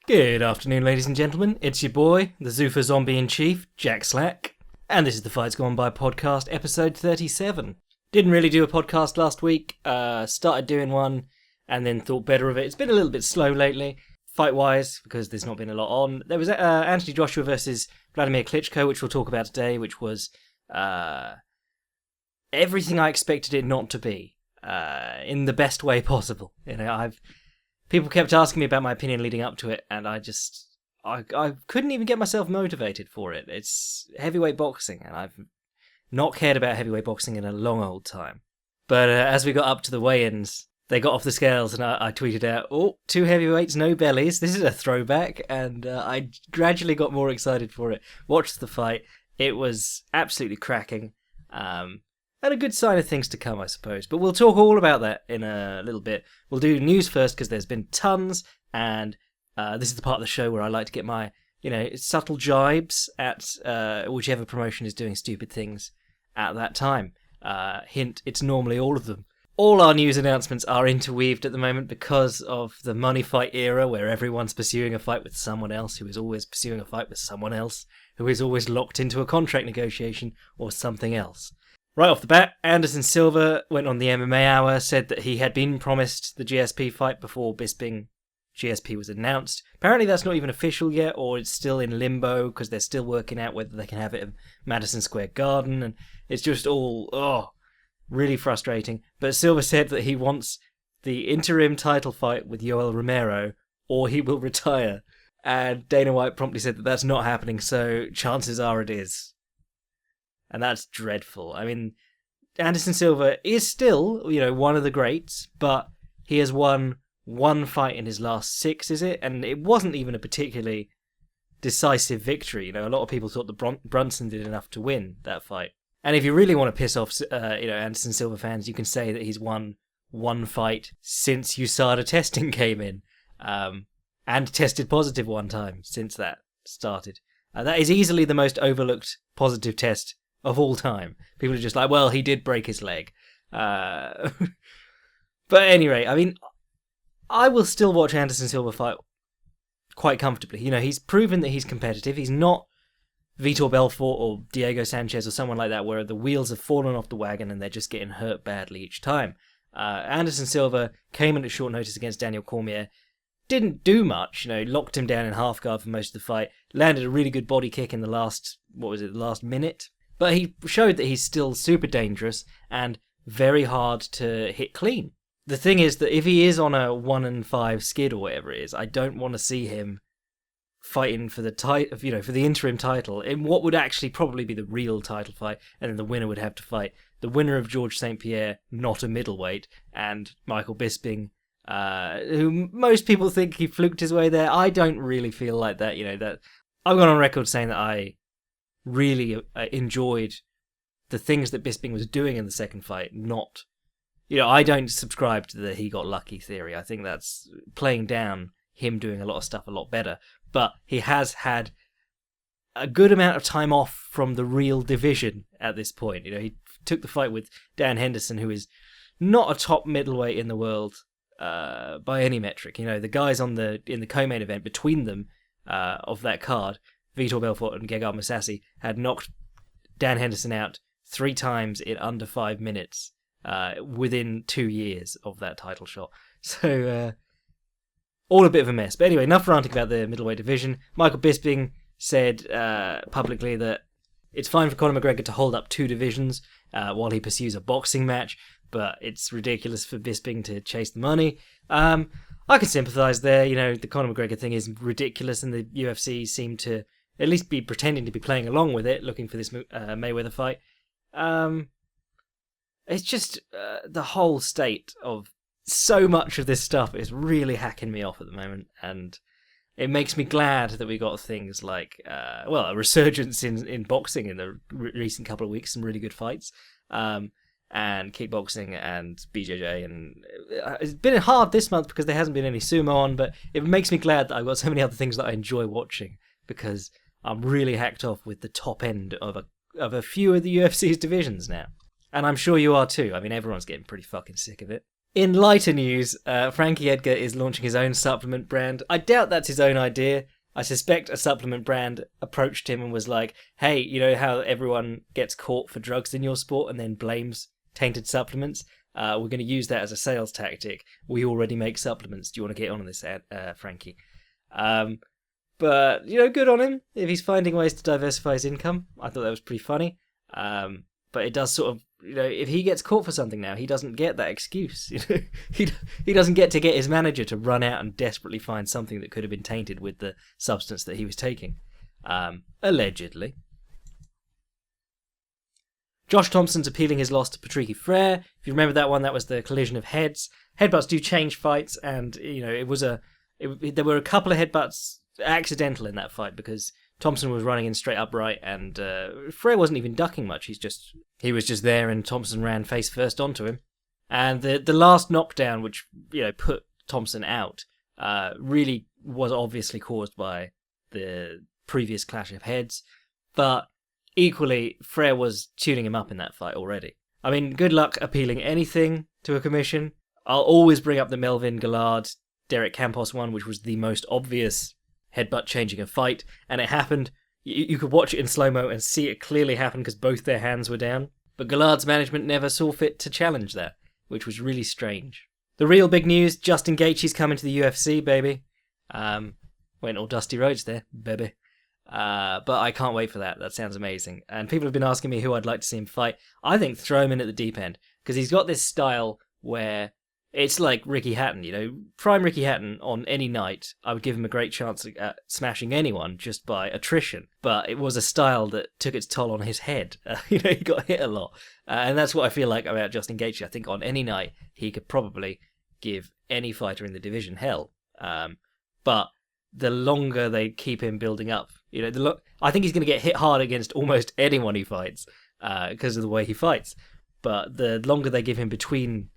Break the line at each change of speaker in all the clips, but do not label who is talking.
Good afternoon, ladies and gentlemen. It's your boy, the Zuffa Zombie-in-Chief, Jack Slack, and this is the Fights Gone By podcast, episode 37. Didn't really do a podcast last week, started doing one, and then thought better of it. It's been a little bit slow lately, fight-wise, because there's not been a lot on. There was Anthony Joshua versus Wladimir Klitschko, which we'll talk about today, which was everything I expected it not to be, in the best way possible. You know, people kept asking me about my opinion leading up to it, and I couldn't even get myself motivated for it. It's heavyweight boxing, and I've not cared about heavyweight boxing in a long old time. But as we got up to the weigh-ins, they got off the scales, and I tweeted out, "Oh, 2 heavyweights, no bellies. This is a throwback," and I gradually got more excited for it. Watched the fight. It was absolutely cracking. And a good sign of things to come, I suppose. But we'll talk all about that in a little bit. We'll do news first, because there's been tons, and this is the part of the show where I like to get my, subtle jibes at whichever promotion is doing stupid things at that time. Hint, it's normally all of them. All our news announcements are interweaved at the moment because of the money fight era, where everyone's pursuing a fight with someone else, who is always pursuing a fight with someone else, who is always locked into a contract negotiation or something else. Right off the bat, Anderson Silva went on the MMA Hour, said that he had been promised the GSP fight before Bisping GSP was announced. Apparently that's not even official yet, or it's still in limbo, because they're still working out whether they can have it at Madison Square Garden, and it's just all, really frustrating. But Silva said that he wants the interim title fight with Yoel Romero, or he will retire. And Dana White promptly said that that's not happening, so chances are it is. And that's dreadful. I mean, Anderson Silva is still, one of the greats, but he has won one fight in his last 6, is it? And it wasn't even a particularly decisive victory. A lot of people thought that Brunson did enough to win that fight. And if you really want to piss off, Anderson Silva fans, you can say that he's won one fight since USADA testing came in, and tested positive one time since that started. That is easily the most overlooked positive test of all time. People are just like, well, he did break his leg. But anyway, I mean, I will still watch Anderson Silva fight quite comfortably. He's proven that he's competitive. He's not Vitor Belfort or Diego Sanchez or someone like that, where the wheels have fallen off the wagon and they're just getting hurt badly each time. Anderson Silva came in at short notice against Daniel Cormier, didn't do much, locked him down in half guard for most of the fight, landed a really good body kick in the last minute. But he showed that he's still super dangerous and very hard to hit clean. The thing is that if he is on a 1-5 skid or whatever it is, I don't want to see him fighting for the for the interim title in what would actually probably be the real title fight, and then the winner would have to fight the winner of George St. Pierre, not a middleweight, and Michael Bisping, who most people think he fluked his way there. I don't really feel like that. That I've gone on record saying that I really enjoyed the things that Bisping was doing in the second fight. Not, I don't subscribe to the he got lucky theory. I think that's playing down him doing a lot of stuff a lot better. But he has had a good amount of time off from the real division at this point. He took the fight with Dan Henderson, who is not a top middleweight in the world by any metric. The guys in the co-main event between them of that card, Vitor Belfort and Gegard Mousasi, had knocked Dan Henderson out 3 times in under 5 minutes within 2 years of that title shot. So, all a bit of a mess. But anyway, enough ranting about the middleweight division. Michael Bisping said publicly that it's fine for Conor McGregor to hold up 2 divisions while he pursues a boxing match, but it's ridiculous for Bisping to chase the money. I can sympathise there. The Conor McGregor thing is ridiculous, and the UFC seem to at least be pretending to be playing along with it, looking for this Mayweather fight. It's just the whole state of so much of this stuff is really hacking me off at the moment, and it makes me glad that we got things like, a resurgence in boxing in the recent couple of weeks, some really good fights, and kickboxing and BJJ, and it's been hard this month because there hasn't been any sumo on, but it makes me glad that I've got so many other things that I enjoy watching, because I'm really hacked off with the top end of a few of the UFC's divisions now. And I'm sure you are too. I mean, everyone's getting pretty fucking sick of it. In lighter news, Frankie Edgar is launching his own supplement brand. I doubt that's his own idea. I suspect a supplement brand approached him and was like, hey, you know how everyone gets caught for drugs in your sport and then blames tainted supplements? We're going to use that as a sales tactic. We already make supplements. Do you want to get on this, Frankie? But, good on him if he's finding ways to diversify his income. I thought that was pretty funny. But it does sort of, if he gets caught for something now, he doesn't get that excuse. He doesn't get to get his manager to run out and desperately find something that could have been tainted with the substance that he was taking. Allegedly. Josh Thompson's appealing his loss to Patricky Frere. If you remember that one, that was the collision of heads. Headbutts do change fights, and there were a couple of headbutts accidental in that fight because Thompson was running in straight upright, and Frere wasn't even ducking much. He was just there, and Thompson ran face first onto him. And the last knockdown, which put Thompson out, really was obviously caused by the previous clash of heads. But equally, Frere was tuning him up in that fight already. I mean, good luck appealing anything to a commission. I'll always bring up the Melvin Gillard, Derek Campos one, which was the most obvious headbutt changing a fight, and it happened. You could watch it in slow-mo and see it clearly happen because both their hands were down. But Gillard's management never saw fit to challenge that, which was really strange. The real big news, Justin Gaethje's coming to the UFC, baby. Went all Dusty Rhodes there, baby. But I can't wait for that. That sounds amazing. And people have been asking me who I'd like to see him fight. I think throw him in at the deep end, because he's got this style where it's like Ricky Hatton, prime Ricky Hatton on any night. I would give him a great chance at smashing anyone just by attrition. But it was a style that took its toll on his head. He got hit a lot. And that's what I feel like about Justin Gaethje. I think on any night, he could probably give any fighter in the division hell. But the longer they keep him building up, I think he's going to get hit hard against almost anyone he fights because of the way he fights. But the longer they give him between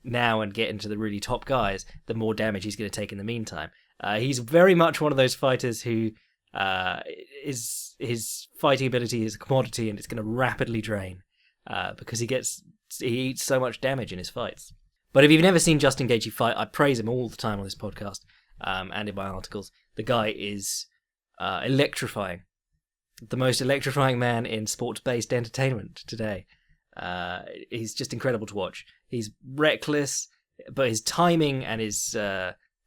now and get into the really top guys, the more damage he's going to take in the meantime. He's very much one of those fighters who his fighting ability is a commodity, and it's going to rapidly drain because he eats so much damage in his fights. But if you've never seen Justin Gaethje fight, I praise him all the time on this podcast and in my articles. The guy is electrifying. The most electrifying man in sports-based entertainment today. He's just incredible to watch. He's reckless, but his timing and his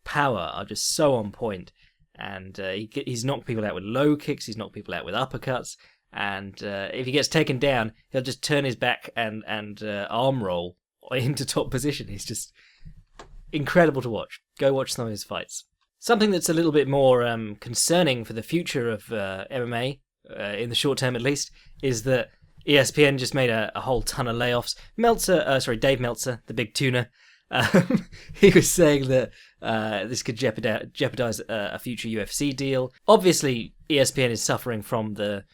power are just so on point. And he's knocked people out with low kicks, he's knocked people out with uppercuts, and if he gets taken down, he'll just turn his back and arm roll into top position. He's just incredible to watch. Go watch some of his fights. Something that's a little bit more concerning for the future of MMA, in the short term at least, is that ESPN just made a whole ton of layoffs. Dave Meltzer, the big tuna, he was saying that this could jeopardize a future UFC deal. Obviously, ESPN is suffering from the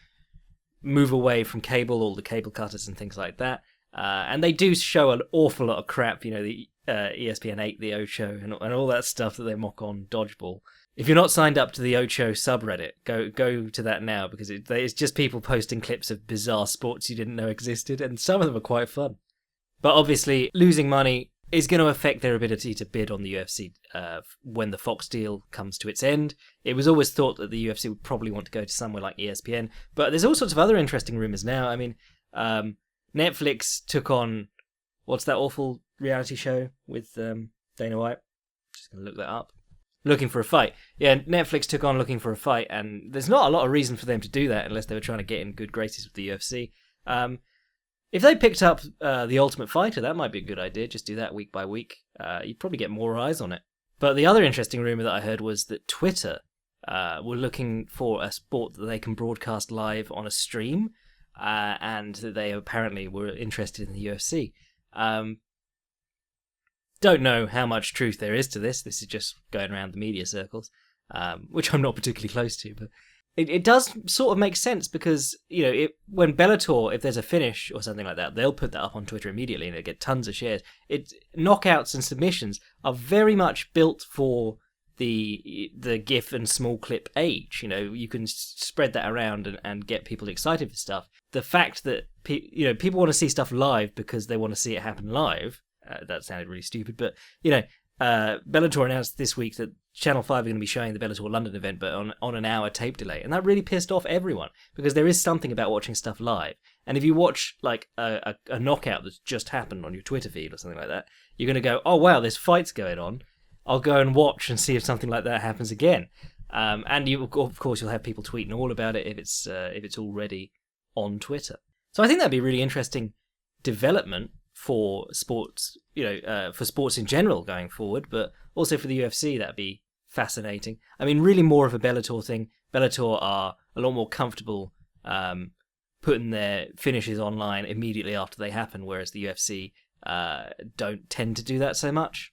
move away from cable, all the cable cutters and things like that. And they do show an awful lot of crap, the ESPN 8, the Ocho, and all that stuff that they mock on Dodgeball. If you're not signed up to the Ocho subreddit, go to that now, because it's just people posting clips of bizarre sports you didn't know existed, and some of them are quite fun. But obviously, losing money is going to affect their ability to bid on the UFC when the Fox deal comes to its end. It was always thought that the UFC would probably want to go to somewhere like ESPN, but there's all sorts of other interesting rumours now. I mean, Netflix took on, what's that awful reality show with Dana White? Just going to look that up. Looking for a Fight. Yeah, Netflix took on Looking for a Fight, and there's not a lot of reason for them to do that unless they were trying to get in good graces with the UFC. If they picked up The Ultimate Fighter, that might be a good idea. Just do that week by week. You'd probably get more eyes on it. But the other interesting rumour that I heard was that Twitter were looking for a sport that they can broadcast live on a stream, and that they apparently were interested in the UFC. Don't know how much truth there is to this. This is just going around the media circles, which I'm not particularly close to. But it does sort of make sense because, when Bellator, if there's a finish or something like that, they'll put that up on Twitter immediately and they get tons of shares. Knockouts and submissions are very much built for the GIF and small clip age. You can spread that around and get people excited for stuff. The fact that people want to see stuff live because they want to see it happen live, That sounded really stupid, but, you know, Bellator announced this week that Channel 5 are going to be showing the Bellator London event, but on an hour tape delay. And that really pissed off everyone, because there is something about watching stuff live. And if you watch, like, a knockout that's just happened on your Twitter feed or something like that, you're going to go, oh, wow, there's fights going on. I'll go and watch and see if something like that happens again. And you, of course, you'll have people tweeting all about it if it's already on Twitter. So I think that'd be a really interesting development for sports, for sports in general going forward, but also for the UFC, that'd be fascinating. I mean, really more of a Bellator thing. Bellator are a lot more comfortable putting their finishes online immediately after they happen, whereas the UFC don't tend to do that so much.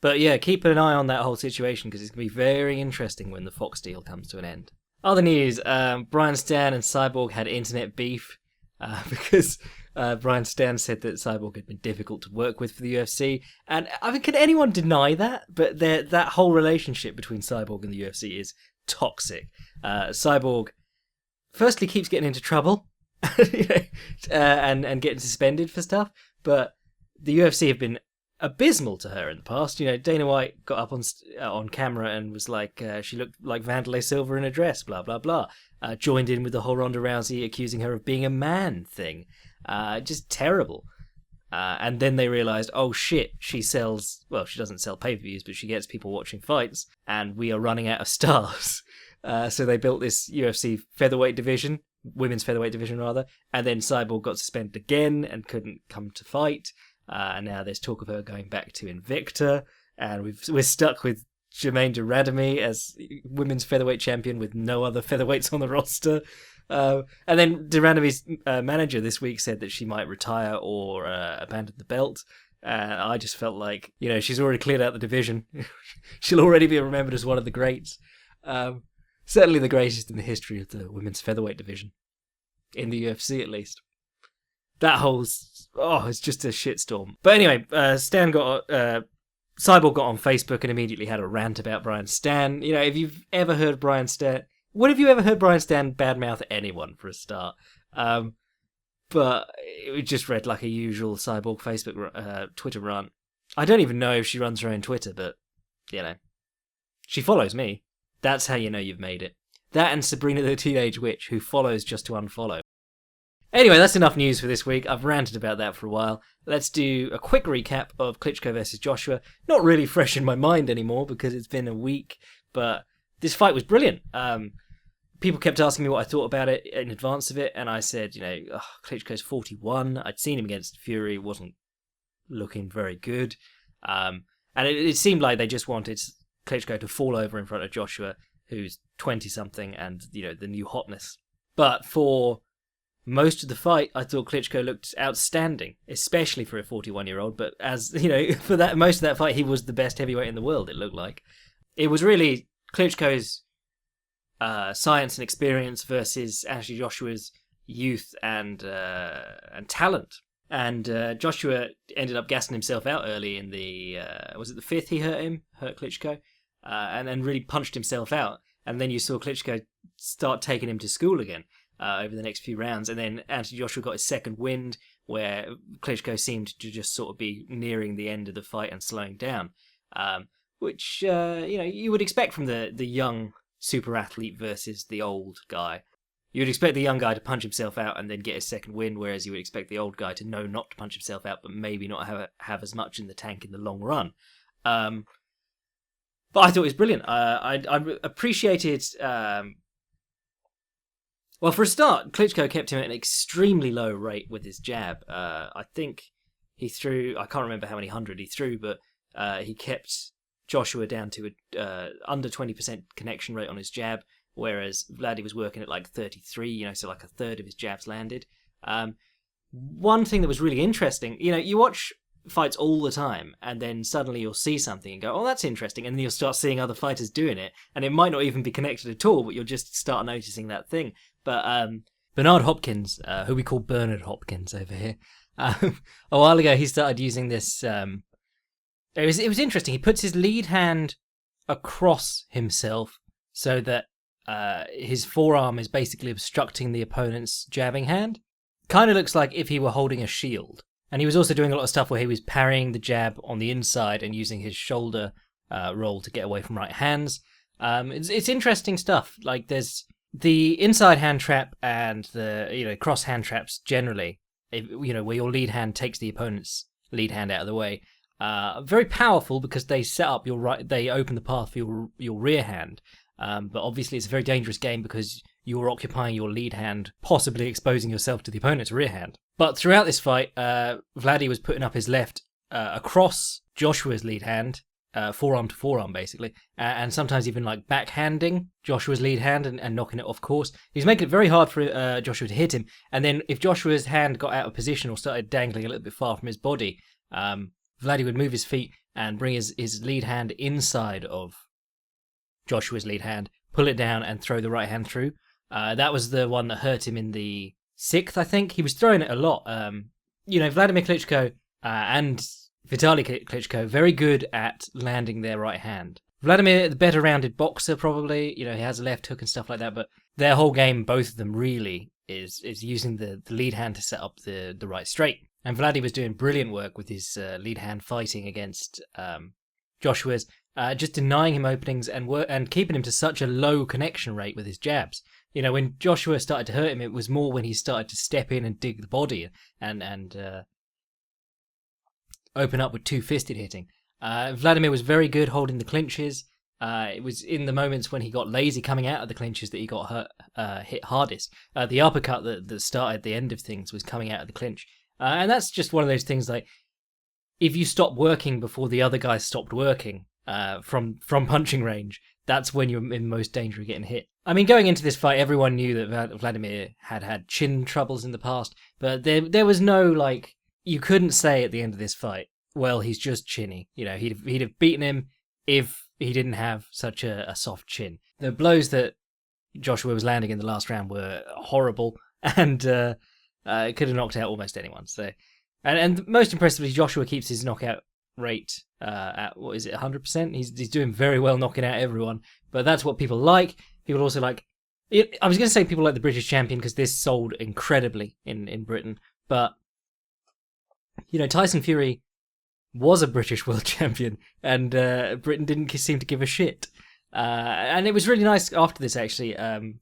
But yeah, keep an eye on that whole situation, because it's going to be very interesting when the Fox deal comes to an end. Other news, Brian Stan and Cyborg had internet beef because Brian Stan said that Cyborg had been difficult to work with for the UFC. And I mean, can anyone deny that? But that whole relationship between Cyborg and the UFC is toxic. Cyborg firstly keeps getting into trouble and getting suspended for stuff, but the UFC have been abysmal to her in the past. You know, Dana White got up on camera and was like, she looked like Vanderlei Silva in a dress, blah, blah, blah. Joined in with the whole Ronda Rousey accusing her of being a man thing. Just terrible. And then they realised, oh shit, she doesn't sell pay-per-views, but she gets people watching fights, and we are running out of stars. So they built this UFC featherweight division, women's featherweight division rather, and then Cyborg got suspended again and couldn't come to fight. And now there's talk of her going back to Invicta, and we're stuck with Jermaine de Wladimir as women's featherweight champion with no other featherweights on the roster. And then de Wladimir's manager this week said that she might retire or abandon the belt. And I just felt like, she's already cleared out the division. She'll already be remembered as one of the greats. Certainly the greatest in the history of the women's featherweight division. In the UFC, at least. That whole... it's just a shitstorm. But anyway, Cyborg got on Facebook and immediately had a rant about Brian Stan. If you've ever heard Brian Stan... When have you ever heard Brian Stan badmouth anyone, for a start? But it just read like a usual Cyborg Facebook Twitter rant. I don't even know if she runs her own Twitter, but, she follows me. That's how you know you've made it. That and Sabrina the Teenage Witch, who follows just to unfollow. Anyway, that's enough news for this week. I've ranted about that for a while. Let's do a quick recap of Klitschko versus Joshua. Not really fresh in my mind anymore because it's been a week, but this fight was brilliant. People kept asking me what I thought about it in advance of it, and I said, Klitschko's 41. I'd seen him against Fury, wasn't looking very good. And it seemed like they just wanted Klitschko to fall over in front of Joshua, who's 20-something, and, the new hotness. But for most of the fight, I thought Klitschko looked outstanding, especially for a 41-year-old. But as, for that most of that fight, he was the best heavyweight in the world, it looked like. It was really Klitschko's science and experience versus Anthony Joshua's youth and talent. And Joshua ended up gassing himself out early in the... was it the fifth he hurt Klitschko? And then really punched himself out. And then you saw Klitschko start taking him to school again. Over the next few rounds, and then Anthony Joshua got his second wind, where Klitschko seemed to just sort of be nearing the end of the fight and slowing down, which you would expect from the young super athlete versus the old guy. You would expect the young guy to punch himself out and then get his second wind, whereas you would expect the old guy to know not to punch himself out, but maybe not have as much in the tank in the long run. But I thought it was brilliant. I appreciated. Well, for a start, Klitschko kept him at an extremely low rate with his jab. I think he threw... I can't remember how many hundred he threw, but he kept Joshua down to under 20% connection rate on his jab, whereas Vladdy was working at like 33, so like a third of his jabs landed. One thing that was really interesting, you watch fights all the time, and then suddenly you'll see something and go, oh, that's interesting, and then you'll start seeing other fighters doing it, and it might not even be connected at all, but you'll just start noticing that thing. But Bernard Hopkins, who we call Bernard Hopkins over here, a while ago he started using this. It was interesting. He puts his lead hand across himself so that his forearm is basically obstructing the opponent's jabbing hand. Kind of looks like if he were holding a shield. And he was also doing a lot of stuff where he was parrying the jab on the inside and using his shoulder roll to get away from right hands. It's interesting stuff. Like, there's the inside hand trap and the cross hand traps generally. Where your lead hand takes the opponent's lead hand out of the way. Very powerful because they set up they open the path for your rear hand. But obviously it's a very dangerous game because you're occupying your lead hand, possibly exposing yourself to the opponent's rear hand. But throughout this fight, Vladdy was putting up his left across Joshua's lead hand, forearm to forearm basically, and sometimes even like backhanding Joshua's lead hand and knocking it off course. He was making it very hard for Joshua to hit him, and then if Joshua's hand got out of position or started dangling a little bit far from his body, Vladdy would move his feet and bring his lead hand inside of Joshua's lead hand, pull it down and throw the right hand through. That was the one that hurt him in the 6th, I think. He was throwing it a lot. Wladimir Klitschko and Vitaly Klitschko, very good at landing their right hand. Wladimir, the better rounded boxer, probably. He has a left hook and stuff like that, but their whole game, both of them really, is using the lead hand to set up the right straight. And Vladdy was doing brilliant work with his lead hand fighting against Joshua's, just denying him openings and keeping him to such a low connection rate with his jabs. When Joshua started to hurt him, it was more when he started to step in and dig the body and open up with two-fisted hitting. Wladimir was very good holding the clinches. It was in the moments when he got lazy coming out of the clinches that he got hit hardest. The uppercut that started the end of things was coming out of the clinch. And that's just one of those things, like, if you stop working before the other guy stopped working from punching range, that's when you're in most danger of getting hit. I mean, going into this fight, everyone knew that Wladimir had chin troubles in the past, but there was no, like, you couldn't say at the end of this fight, well, he's just chinny. He'd have beaten him if he didn't have such a soft chin. The blows that Joshua was landing in the last round were horrible, and could have knocked out almost anyone. So, and most impressively, Joshua keeps his knockout rate at, 100%? He's doing very well knocking out everyone, but that's what people like. People also like... I was going to say people like the British champion because this sold incredibly in Britain, but, Tyson Fury was a British world champion, and Britain didn't seem to give a shit. And it was really nice after this, actually.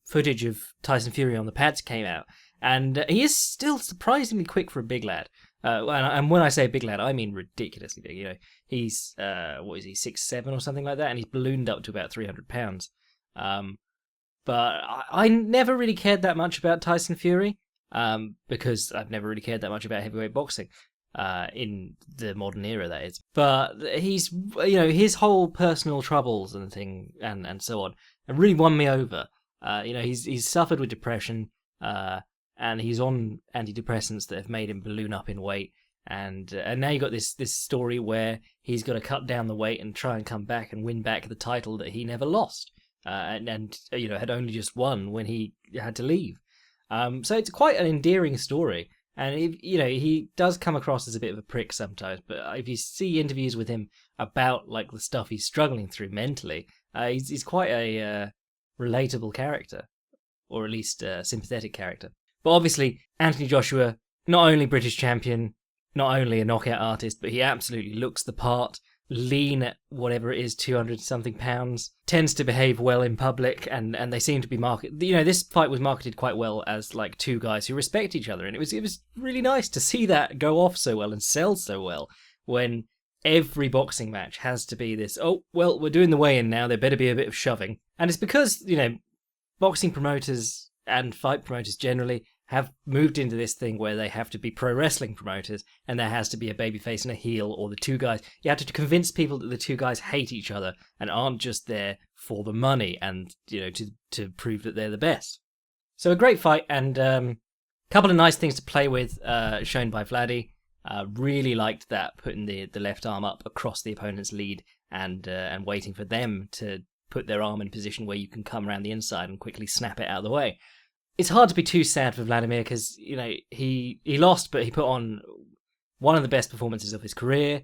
Footage of Tyson Fury on the pads came out, and he is still surprisingly quick for a big lad. And when I say big lad, I mean ridiculously big. He's, 6'7" or something like that, and he's ballooned up to about 300 pounds. But I never really cared that much about Tyson Fury, because I've never really cared that much about heavyweight boxing. In the modern era, that is. But he's, his whole personal troubles and so on, have really won me over. He's suffered with depression, and he's on antidepressants that have made him balloon up in weight. And now you got this story where he's got to cut down the weight and try and come back and win back the title that he never lost, and had only just won when he had to leave. So it's quite an endearing story. And he does come across as a bit of a prick sometimes, but if you see interviews with him about like the stuff he's struggling through mentally, he's quite a relatable character, or at least a sympathetic character. But obviously, Anthony Joshua, not only British champion, not only a knockout artist, but he absolutely looks the part. Lean at whatever it is, 200-something pounds, tends to behave well in public, and they seem to be marketed. This fight was marketed quite well as like two guys who respect each other, and it was really nice to see that go off so well and sell so well when every boxing match has to be this, oh, well, we're doing the weigh-in now, there better be a bit of shoving. And it's because, boxing promoters and fight promoters generally have moved into this thing where they have to be pro wrestling promoters, and there has to be a babyface and a heel, or the two guys. You have to convince people that the two guys hate each other and aren't just there for the money and, to prove that they're the best. So a great fight, and a couple of nice things to play with shown by Vladdy. Really liked that, putting the left arm up across the opponent's lead and waiting for them to put their arm in position where you can come around the inside and quickly snap it out of the way. It's hard to be too sad for Wladimir because, he lost, but he put on one of the best performances of his career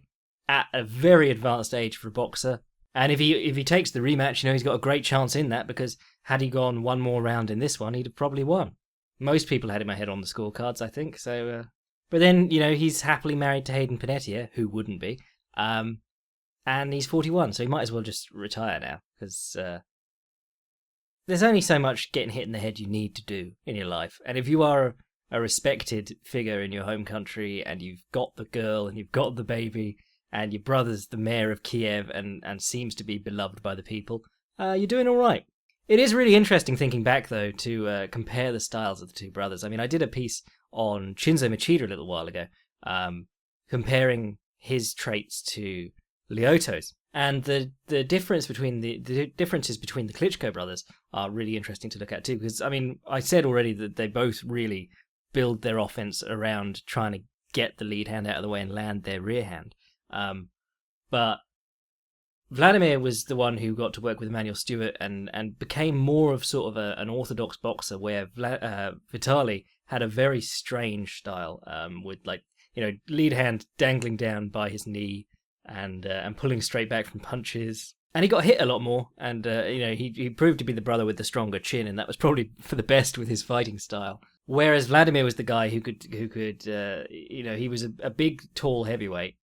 at a very advanced age for a boxer. And if he takes the rematch, he's got a great chance in that, because had he gone one more round in this one, he'd have probably won. Most people had him ahead on the scorecards, I think. So But then, he's happily married to Hayden Panettiere, who wouldn't be, and he's 41, so he might as well just retire now, because there's only so much getting hit in the head you need to do in your life. And if you are a respected figure in your home country, and you've got the girl, and you've got the baby, and your brother's the mayor of Kiev, and seems to be beloved by the people, you're doing all right. It is really interesting thinking back, though, to compare the styles of the two brothers. I mean, I did a piece on Shinzo Machida a little while ago, comparing his traits to Lyoto's. And the difference between the differences between the Klitschko brothers are really interesting to look at too. Because I mean, I said already that they both really build their offense around trying to get the lead hand out of the way and land their rear hand. But Wladimir was the one who got to work with Emmanuel Stewart and became more of sort of an orthodox boxer, where Vitali had a very strange style, with lead hand dangling down by his knee and pulling straight back from punches. And he got hit a lot more, and he proved to be the brother with the stronger chin, and that was probably for the best with his fighting style. Whereas Wladimir was the guy who could he was a big, tall heavyweight,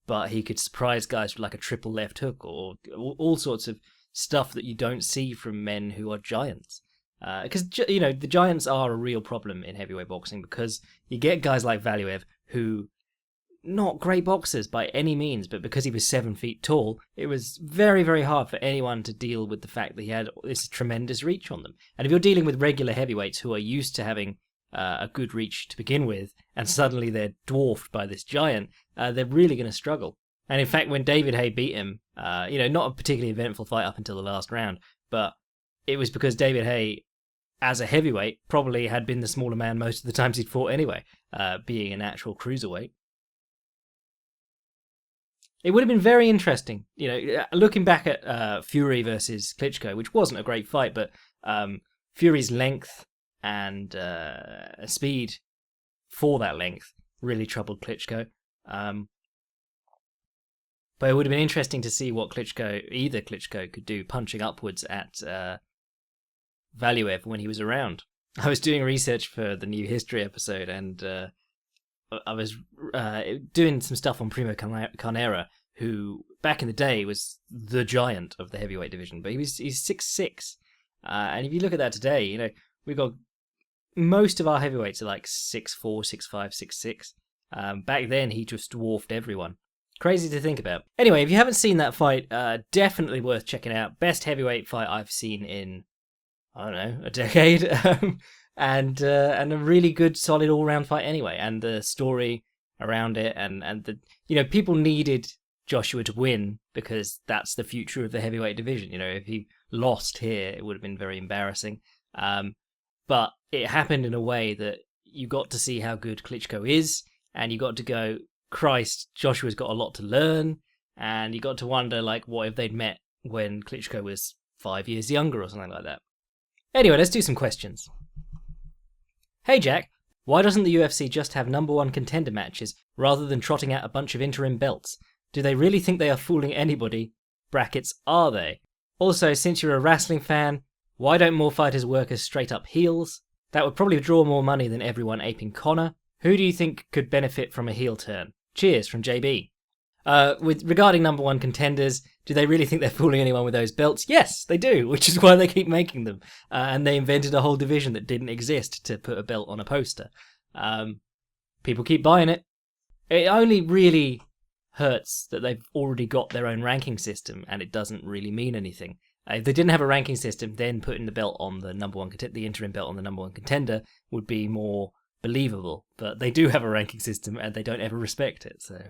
but he could surprise guys with like a triple left hook or all sorts of stuff that you don't see from men who are giants. Because, the giants are a real problem in heavyweight boxing, because you get guys like Valuev who, not great boxers by any means, but because he was 7 feet tall, it was very, very hard for anyone to deal with the fact that he had this tremendous reach on them. And if you're dealing with regular heavyweights who are used to having a good reach to begin with, and suddenly they're dwarfed by this giant, they're really going to struggle. And in fact, when David Haye beat him, not a particularly eventful fight up until the last round, but it was because David Haye, as a heavyweight, probably had been the smaller man most of the times he'd fought anyway, being an actual cruiserweight. It would have been very interesting, looking back at Fury versus Klitschko, which wasn't a great fight, but Fury's length and speed for that length really troubled Klitschko. But it would have been interesting to see what either Klitschko could do punching upwards at Valuev when he was around. I was doing research for the new history episode, and I was doing some stuff on Primo Carnera, who back in the day was the giant of the heavyweight division, but he's 6'6", and if you look at that today, we've got most of our heavyweights are like 6'4", 6'5", 6'6". Back then, he just dwarfed everyone. Crazy to think about. Anyway, if you haven't seen that fight, definitely worth checking out. Best heavyweight fight I've seen in, I don't know, a decade. And a really good, solid all-round fight anyway. And the story around it, and the people needed Joshua to win because that's the future of the heavyweight division. If he lost here, it would have been very embarrassing. But it happened in a way that you got to see how good Klitschko is, and you got to go, Christ, Joshua's got a lot to learn, and you got to wonder, what if they'd met when Klitschko was 5 years younger or something like that. Anyway, let's do some questions. Hey Jack, why doesn't the UFC just have number one contender matches rather than trotting out a bunch of interim belts? Do they really think they are fooling anybody? Brackets, are they? Also, since you're a wrestling fan, why don't more fighters work as straight up heels? That would probably draw more money than everyone aping Conor. Who do you think could benefit from a heel turn? Cheers from JB. Regarding number one contenders, do they really think they're fooling anyone with those belts? Yes, they do, which is why they keep making them. And they invented a whole division that didn't exist to put a belt on a poster. People keep buying it. It only really hurts that they've already got their own ranking system, and it doesn't really mean anything. If they didn't have a ranking system, then putting the belt on the number one, the interim belt on the number one contender would be more believable. But they do have a ranking system, and they don't ever respect it. So,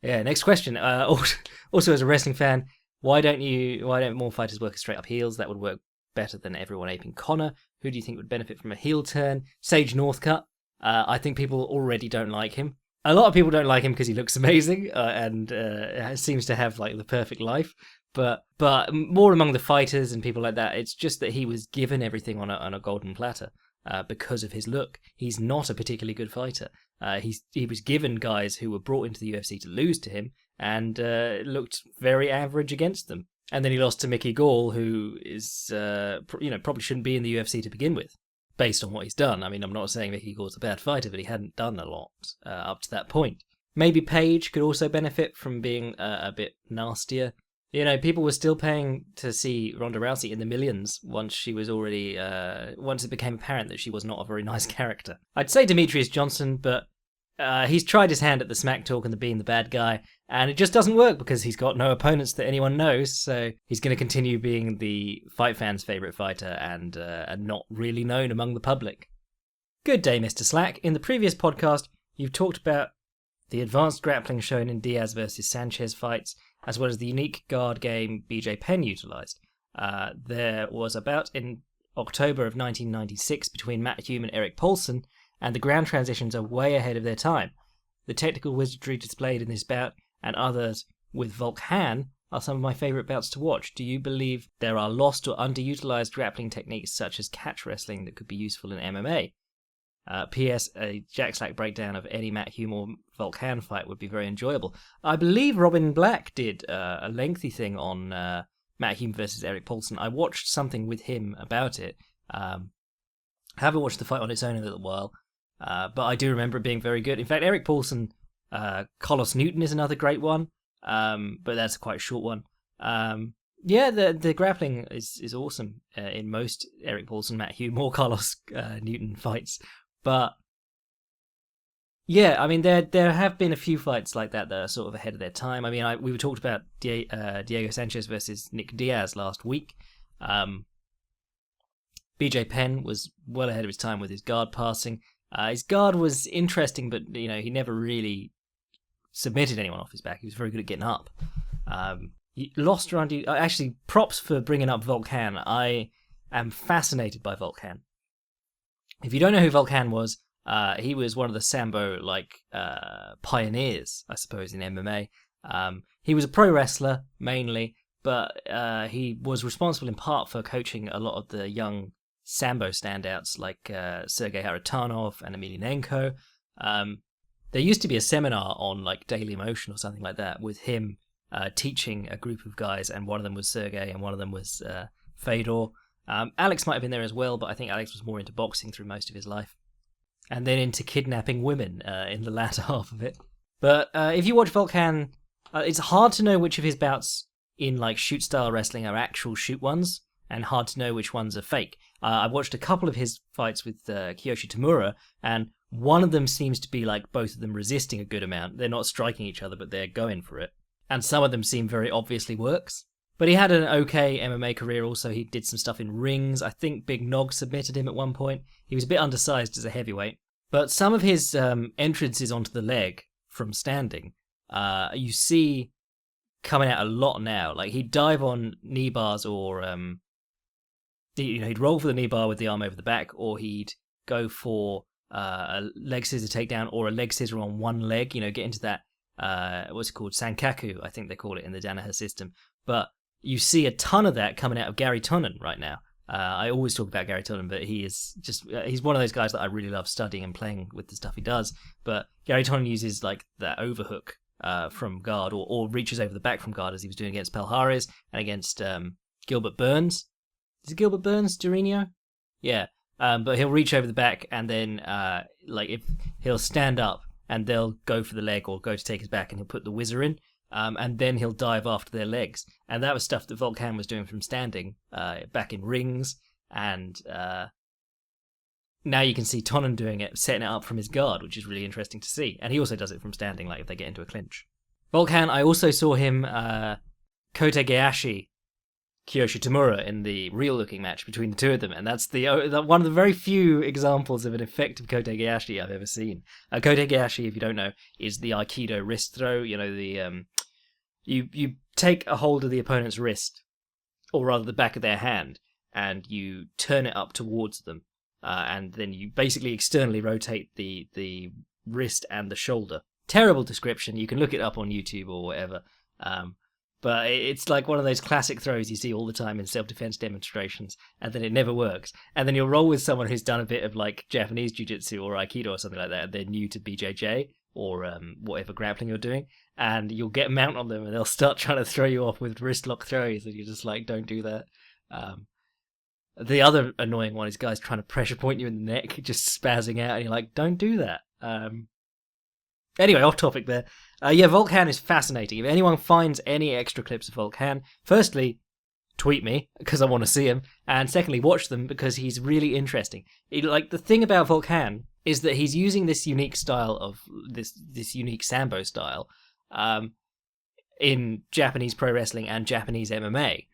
yeah. Next question. Also, as a wrestling fan, why don't more fighters work as straight up heels? That would work better than everyone aping Conor. Who do you think would benefit from a heel turn? Sage Northcutt. I think people already don't like him. A lot of people don't like him because he looks amazing and seems to have the perfect life. But more among the fighters and people like that, it's just that he was given everything on a golden platter because of his look. He's not a particularly good fighter. He was given guys who were brought into the UFC to lose to him and looked very average against them. And then he lost to Mickey Gall, who is probably shouldn't be in the UFC to begin with. based on what he's done. I mean, I'm not saying Mickey Gall's a bad fighter, but he hadn't done a lot up to that point. Maybe Paige could also benefit from being a bit nastier. You know, people were still paying to see Ronda Rousey in the millions once she was already, once it became apparent that she was not a very nice character. I'd say Demetrius Johnson, but he's tried his hand at the smack talk and the being the bad guy, and it just doesn't work because he's got no opponents that anyone knows, so he's going to continue being the fight fans' favourite fighter and not really known among the public. Good day, Mr. Slack. In the previous podcast, you've talked about the advanced grappling shown in Diaz versus Sanchez fights, as well as the unique guard game BJ Penn utilised. There was a bout in October of 1996 between Matt Hume and Eric Paulson, and the ground transitions are way ahead of their time. The technical wizardry displayed in this bout, and others with Volk Han, are some of my favourite bouts to watch. Do you believe there are lost or underutilised grappling techniques such as catch wrestling that could be useful in MMA? P.S. A Jack Slack breakdown of any Matt Hume or Volk Han fight would be very enjoyable. I believe Robin Black did a lengthy thing on Matt Hume versus Eric Paulson. I watched something with him about it. Haven't watched the fight on its own in a little while, but I do remember it being very good. In fact, Eric Paulson, Carlos Newton is another great one, but that's a quite short one. Yeah, the grappling is awesome in most Eric Paulson, Matt Hume, or Carlos Newton fights. But yeah, I mean, there have been a few fights like that are sort of ahead of their time. I mean, we talked about Diego Sanchez versus Nick Diaz last week. BJ Penn was well ahead of his time with his guard passing. His guard was interesting, but you know, he never really submitted anyone off his back. He was very good at getting up. He lost around you. Actually, props for bringing up Volk Han. I am fascinated by Volk Han. If you don't know who Volk Han was, he was one of the sambo pioneers, I suppose, in MMA. He was a pro wrestler mainly, but he was responsible in part for coaching a lot of the young sambo standouts like Sergei Haritonov and Emelianenko. There used to be a seminar on like Daily Motion or something like that with him teaching a group of guys, and one of them was Sergei and one of them was Fedor. Alex might have been there as well, but I think Alex was more into boxing through most of his life, and then into kidnapping women in the latter half of it. But if you watch Volk Han, it's hard to know which of his bouts in like shoot style wrestling are actual shoot ones, and hard to know which ones are fake. I watched a couple of his fights with Kiyoshi Tamura, and one of them seems to be like both of them resisting a good amount. They're not striking each other, but they're going for it. And some of them seem very obviously works. But he had an okay MMA career also. He did some stuff in rings. I think Big Nog submitted him at one point. He was a bit undersized as a heavyweight. But some of his entrances onto the leg from standing, you see coming out a lot now. Like he'd dive on knee bars, or he'd roll for the knee bar with the arm over the back, or he'd go for a leg scissor takedown or a leg scissor on one leg. You know, get into that what's it called, Sankaku, I think they call it in the Danaher system. But you see a ton of that coming out of Gary Tonnen right now. I always talk about Gary Tonnen, but he is just he's one of those guys that I really love studying and playing with the stuff he does. But Gary Tonnen uses like that overhook from guard, or reaches over the back from guard, as he was doing against Palhares and against Gilbert Burns. Is it Gilbert Burns, Dorino? Yeah. But he'll reach over the back, and then if he'll stand up and they'll go for the leg or go to take his back, and he'll put the whizzer in, and then he'll dive after their legs. And that was stuff that Volk Han was doing from standing back in rings, and now you can see Tonnen doing it, setting it up from his guard, which is really interesting to see. And he also does it from standing, like if they get into a clinch. Volk Han, I also saw him Kote Gayashi Kiyoshi Tamura in the real-looking match between the two of them, and that's the one of the very few examples of an effective Kote Gayashi I've ever seen. Kote Gayashi, if you don't know, is the Aikido wrist throw. You know, the you take a hold of the opponent's wrist, or rather the back of their hand, and you turn it up towards them, and then you basically externally rotate the wrist and the shoulder. Terrible description. You can look it up on YouTube or whatever. But it's like one of those classic throws you see all the time in self-defense demonstrations, and then it never works. And then you'll roll with someone who's done a bit of like Japanese jiu-jitsu or Aikido or something like that, and they're new to BJJ or whatever grappling you're doing, and you'll get a mount on them and they'll start trying to throw you off with wrist lock throws, and you're just like, don't do that. The other annoying one is guys trying to pressure point you in the neck, just spazzing out, and you're like, don't do that. Anyway, off topic there. Volk Han is fascinating. If anyone finds any extra clips of Volk Han, firstly, tweet me, because I want to see him, and secondly, watch them, because he's really interesting. The thing about Volk Han is that he's using this unique style of, this unique sambo style, in Japanese pro wrestling and Japanese MMA.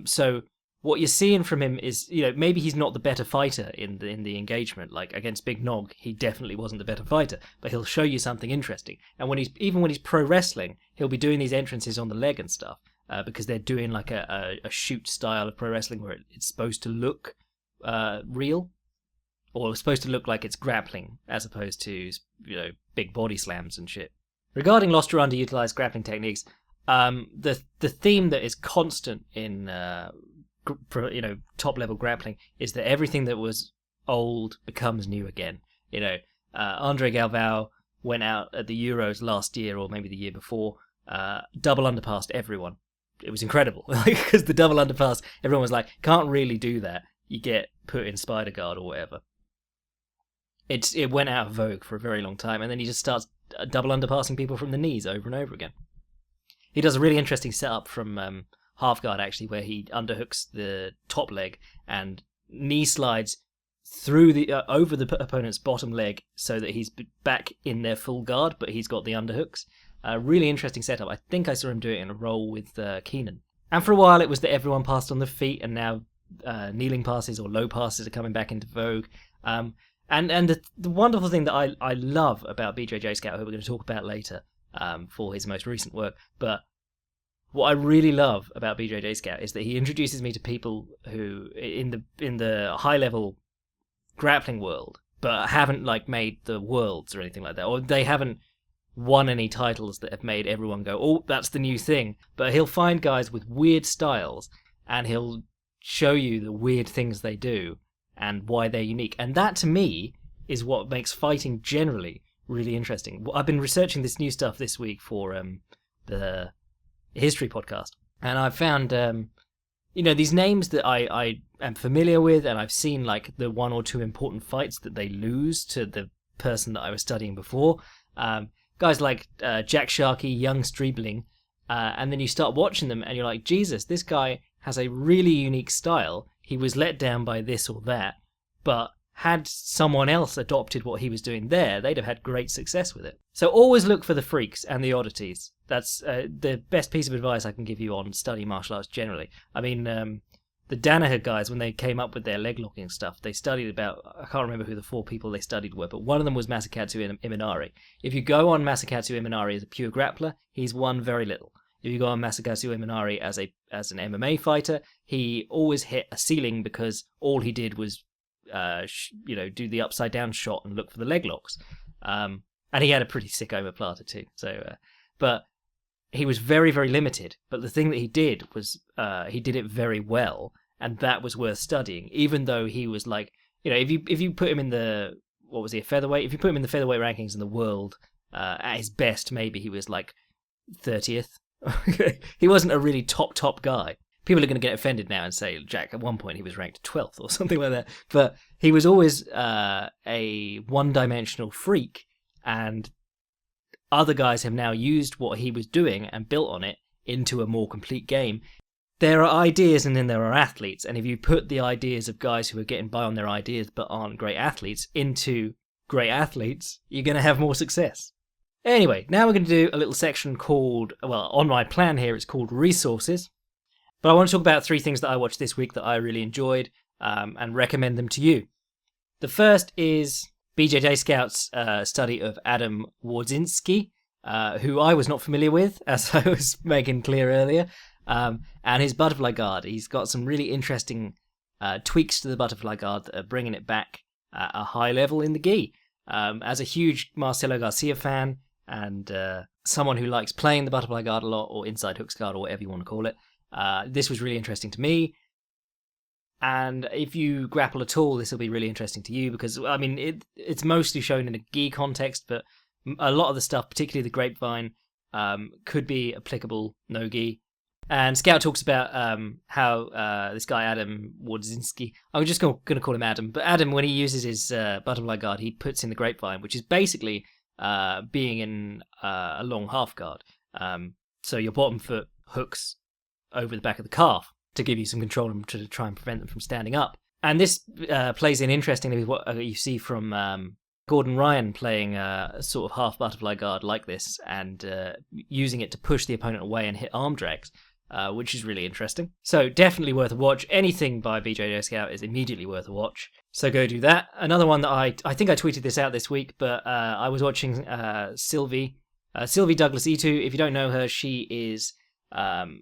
So what you're seeing from him is, maybe he's not the better fighter in the engagement. Like against Big Nog, he definitely wasn't the better fighter, but he'll show you something interesting. And when he's pro wrestling, he'll be doing these entrances on the leg and stuff, because they're doing like a shoot style of pro wrestling where it's supposed to look real, or it's supposed to look like it's grappling as opposed to big body slams and shit. Regarding lost or underutilized grappling techniques, the theme that is constant in top level grappling is that everything that was old becomes new again. Andre Galvao went out at the Euros last year, or maybe the year before, double underpassed everyone. It was incredible, because the double underpass, everyone was like, can't really do that. You get put in spider guard or whatever. It went out of vogue for a very long time, and then he just starts double underpassing people from the knees over and over again. He does a really interesting setup from half guard, actually, where he underhooks the top leg and knee slides through over the opponent's bottom leg so that he's back in their full guard, but he's got the underhooks. Really interesting setup. I think I saw him do it in a roll with Keenan. And for a while it was that everyone passed on the feet, and now kneeling passes or low passes are coming back into vogue. And the wonderful thing that I love about BJJ Scout, who we're going to talk about later for his most recent work, but what I really love about BJJ Scout is that he introduces me to people who in the high level grappling world, but haven't made the worlds or anything like that, or they haven't won any titles that have made everyone go, oh, that's the new thing. But he'll find guys with weird styles, and he'll show you the weird things they do and why they're unique. And that, to me, is what makes fighting generally really interesting. I've been researching this new stuff this week for the history podcast, and I've found these names that I am familiar with, and I've seen the one or two important fights that they lose to the person that I was studying before. Guys like Jack Sharkey, Young Striebling, and then you start watching them and you're like, Jesus, this guy has a really unique style. He was let down by this or that, but had someone else adopted what he was doing there, they'd have had great success with it. So always look for the freaks and the oddities. That's the best piece of advice I can give you on studying martial arts generally. I mean, the Danaher guys, when they came up with their leg locking stuff, they studied about, I can't remember who the four people they studied were, but one of them was Masakatsu Imanari. If you go on Masakatsu Imanari as a pure grappler, he's won very little. If you go on Masakatsu Imanari as an MMA fighter, he always hit a ceiling because all he did was do the upside down shot and look for the leg locks. And he had a pretty sick omoplata too. So, but he was very, very limited. But the thing that he did was he did it very well, and that was worth studying. Even though he was if you put him in the a featherweight? If you put him in the featherweight rankings in the world, at his best, maybe he was 30th. He wasn't a really top guy. People are going to get offended now and say, Jack, at one point he was ranked 12th or something like that. But he was always a one-dimensional freak, and other guys have now used what he was doing and built on it into a more complete game. There are ideas and then there are athletes, and if you put the ideas of guys who are getting by on their ideas but aren't great athletes into great athletes, you're going to have more success. Anyway, now we're going to do a little section called, on my plan here, it's called Resources. But I want to talk about 3 things that I watched this week that I really enjoyed and recommend them to you. The first is BJJ Scout's study of Adam Wardzinski, who I was not familiar with, as I was making clear earlier, and his butterfly guard. He's got some really interesting tweaks to the butterfly guard that are bringing it back at a high level in the gi. As a huge Marcelo Garcia fan and someone who likes playing the butterfly guard a lot, or inside hooks guard, or whatever you want to call it, this was really interesting to me. And if you grapple at all, this will be really interesting to you, because it's mostly shown in a gi context, but a lot of the stuff, particularly the grapevine, could be applicable no gi. And Scout talks about how this guy Adam Wardzinski, I'm just going to call him Adam, but Adam, when he uses his butterfly guard, he puts in the grapevine, which is basically being in a long half guard. So your bottom foot hooks over the back of the calf to give you some control and to try and prevent them from standing up. And this plays in interestingly with what you see from Gordon Ryan playing a sort of half butterfly guard like this and using it to push the opponent away and hit arm drags. Which is really interesting. So definitely worth a watch. Anything by BJJ Scout is immediately worth a watch. So go do that. Another one that I think I tweeted this out this week, but I was watching Sylvie Douglas Etu. If you don't know her, she is an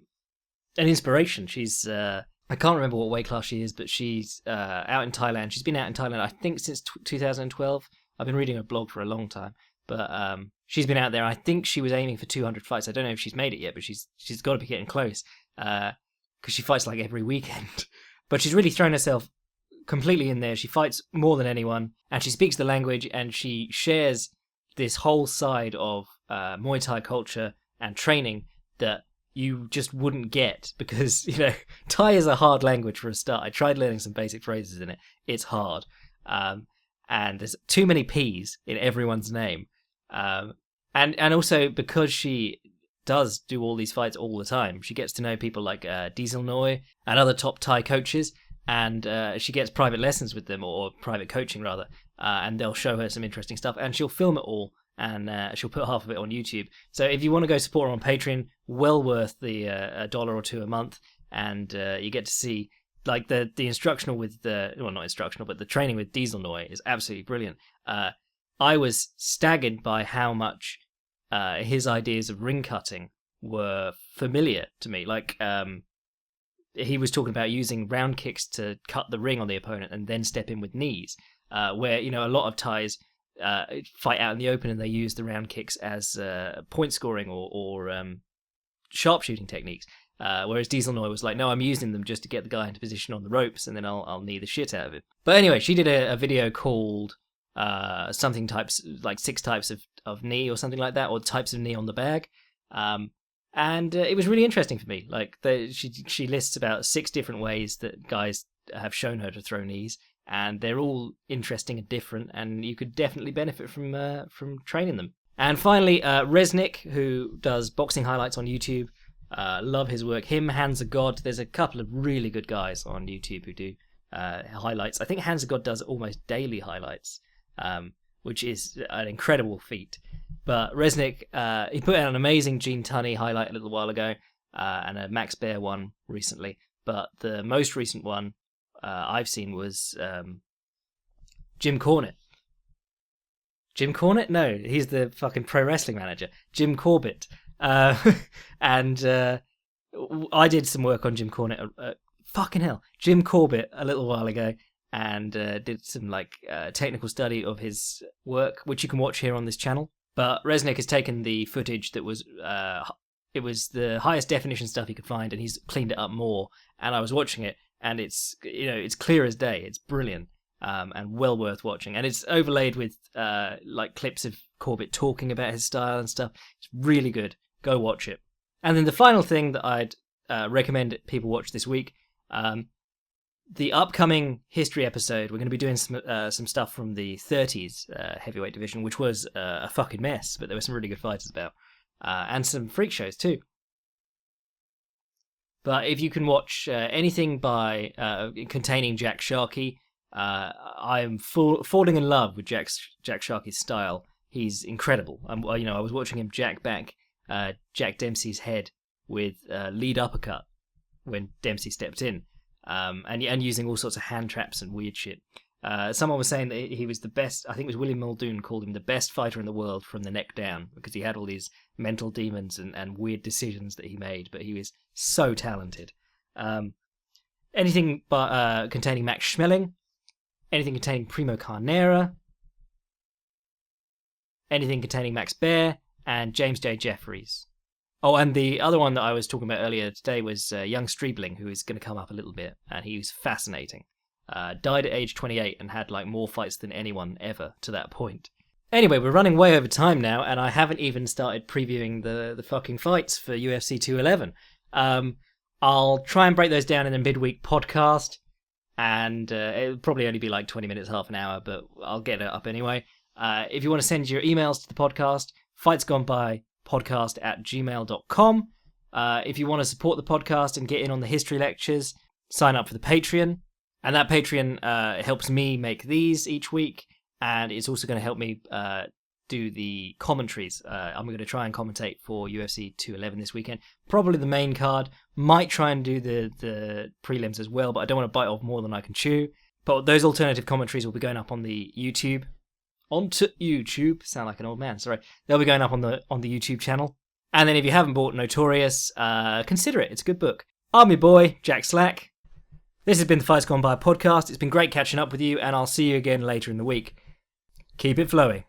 inspiration. She's I can't remember what weight class she is, but she's out in Thailand. She's been out in Thailand, I think, since 2012. I've been reading her blog for a long time. But she's been out there. I think she was aiming for 200 fights. I don't know if she's made it yet, but she's got to be getting close because she fights like every weekend. But she's really thrown herself completely in there. She fights more than anyone, and she speaks the language, and she shares this whole side of Muay Thai culture and training that you just wouldn't get because, you know, Thai is a hard language for a start. I tried learning some basic phrases in it. It's hard. And there's too many P's in everyone's name. And also because she does do all these fights all the time, she gets to know people like Diesel Noi and other top Thai coaches, and she gets private lessons with them, or private coaching rather, and they'll show her some interesting stuff, and she'll film it all, and she'll put half of it on YouTube. So if you want to go support her on Patreon, well worth the $1 or $2 a month, and you get to see like the instructional with the, well, not instructional, but the training with Diesel Noi is absolutely brilliant. I was staggered by how much his ideas of ring cutting were familiar to me. Like, he was talking about using round kicks to cut the ring on the opponent and then step in with knees, where, you know, a lot of Thais fight out in the open and they use the round kicks as point scoring or sharpshooting techniques. Whereas Diesel Noi was like, no, I'm using them just to get the guy into position on the ropes and then I'll knee the shit out of him. But anyway, she did a video called something types, like 6 types of knee or something like that, or types of knee on the bag. And it was really interesting for me. Like, she lists about 6 different ways that guys have shown her to throw knees, and they're all interesting and different, and you could definitely benefit from training them. And finally, Resnick, who does boxing highlights on YouTube. Love his work. Him, Hands of God. There's a couple of really good guys on YouTube who do highlights. I think Hands of God does almost daily highlights, which is an incredible feat. But Resnick, he put out an amazing Gene Tunney highlight a little while ago, and a Max Baer one recently. But the most recent one I've seen was Jim Cornette. Jim Cornette? No, he's the fucking pro wrestling manager. Jim Corbett. And I did some work on Jim Cornette. Fucking hell, Jim Corbett a little while ago, and did some technical study of his work, which you can watch here on this channel. But Resnick has taken the footage that was it was the highest definition stuff he could find, and he's cleaned it up more. And I was watching it, and it's clear as day. It's brilliant, and well worth watching. And it's overlaid with clips of Corbett talking about his style and stuff. It's really good. Go watch it. And then the final thing that I'd recommend people watch this week, the upcoming history episode. We're going to be doing some stuff from the 30s heavyweight division, which was a fucking mess, but there were some really good fighters about, and some freak shows too. But if you can watch anything by containing Jack Sharkey, I am falling in love with Jack Sharkey's style. He's incredible. I was watching him jack back Jack Dempsey's head with lead uppercut when Dempsey stepped in, and using all sorts of hand traps and weird shit. Someone was saying that he was the best. I think it was William Muldoon called him the best fighter in the world from the neck down, because he had all these mental demons and weird decisions that he made, but he was so talented. Anything but containing Max Schmeling, anything containing Primo Carnera, anything containing Max Baer, and James J. Jeffries. Oh, and the other one that I was talking about earlier today was young Striebling, who is going to come up a little bit, and he was fascinating. Died at age 28 and had more fights than anyone ever to that point. Anyway, we're running way over time now, and I haven't even started previewing the fucking fights for UFC 211. I'll try and break those down in a midweek podcast, and it'll probably only be like 20 minutes, half an hour, but I'll get it up anyway. If you want to send your emails to the podcast, fightsgonebypodcast@gmail.com. If you want to support the podcast and get in on the history lectures, sign up for the Patreon. And that Patreon helps me make these each week, and it's also going to help me do the commentaries. I'm going to try and commentate for UFC 211 this weekend. Probably the main card. Might try and do the prelims as well, but I don't want to bite off more than I can chew. But those alternative commentaries will be going up on the YouTube. Onto YouTube. Sound like an old man, sorry. They'll be going up on the YouTube channel. And then if you haven't bought Notorious, consider it. It's a good book. I'm your boy, Jack Slack. This has been the Fights Gone By podcast. It's been great catching up with you, and I'll see you again later in the week. Keep it flowing.